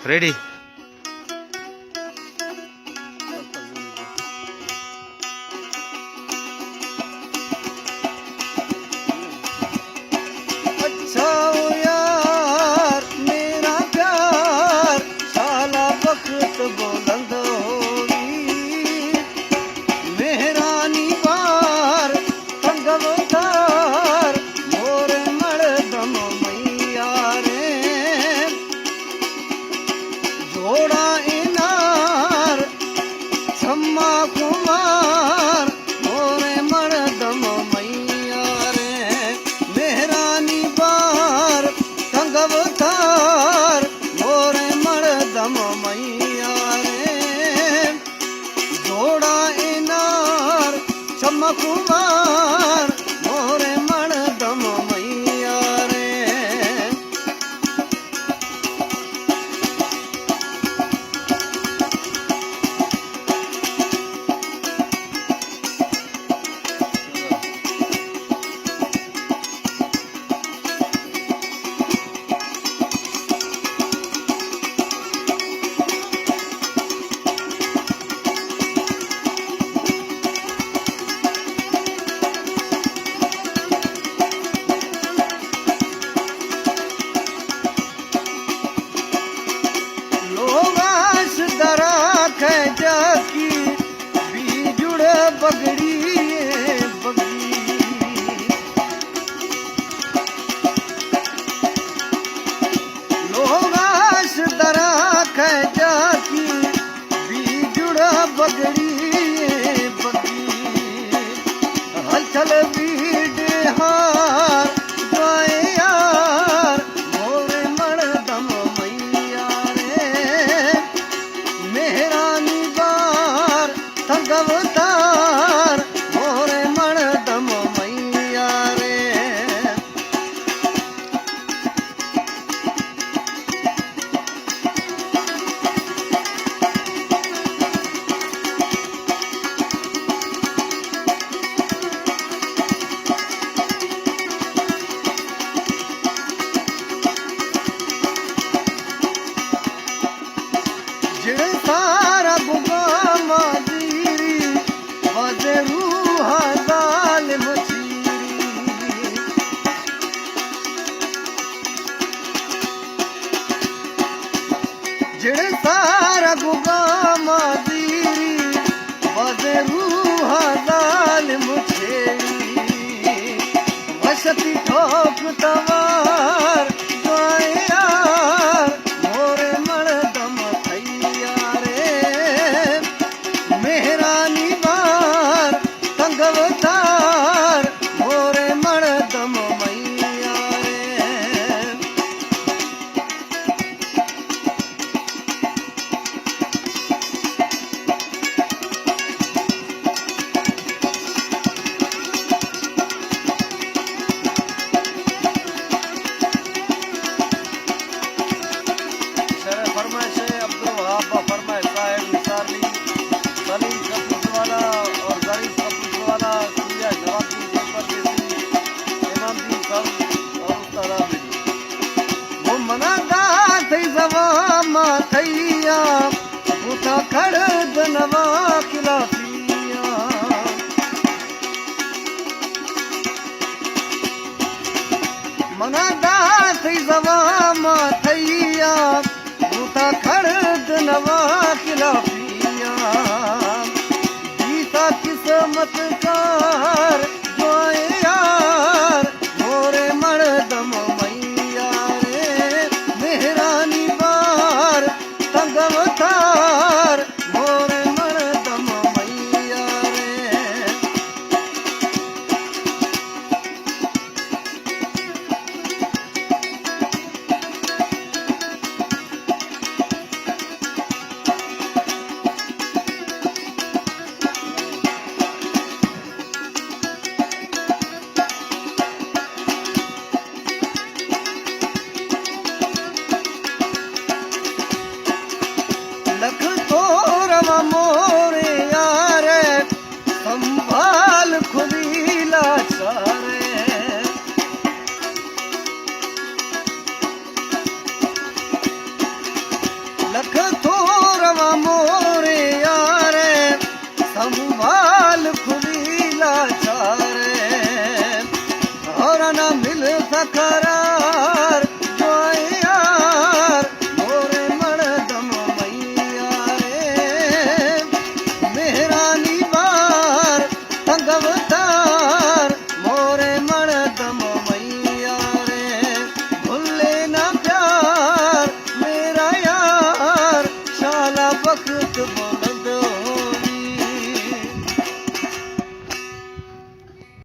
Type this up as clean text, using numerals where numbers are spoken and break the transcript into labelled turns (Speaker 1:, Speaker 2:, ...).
Speaker 1: Ready.
Speaker 2: अच्छा ओ यार मेरा प्यार साला वक्त बुलंद होगी मेहरानी बार तंगवतार मोर मर्दम मैया रे जोड़ा इनार छम्मा कुमार मोरे मर्दम मैया रे मेहरानी बार तंगवतार मोरे मर्दम मैया रे जोड़ा इनार छम्मा कुमार मोरे मर्दम मैया रे लोगास दरा खैजा की बीजुड़ बगड़ी बगड़ी लोगास दरा खैजा की बीजुड़ बगड़ी बगड़ी हलचल बीड हार गाए यार मोरे मर्दम मैया रे मेहरानी बार तंगवतार मोरे मर्दम मैया रे जिड़ सारा गुगामा दीरी बजे रूहा दाल मचीरी जिड़ सारा गुगामा दीरी बजे रूहा दाल मुछेरी वसती ठोक तवार गाए यार मोरे मर्दम थैया रे मेहरानी बार तंगवतार मोरे मर्दम मैया रे फरमाइश अब्दुल वहाब फरमाइश साहेब निसारली सलीम कपूरवाला और गरीब कपूरवाला सुनिया जवाबी पेपर जैसी इमामदीन साहब और उस्ताद आबिद वो मनादा थई जवामा थैया उठा खड़ दनवा खिलाफिया मनादा थई जवामा थैया उठा खड़ दनवा खिलाफिया गीता किस्मत कार जोए यार मोरे मर्दम मैया रे मेहरानी बार तंगवतार मोरे मर्दम मैया रे खरा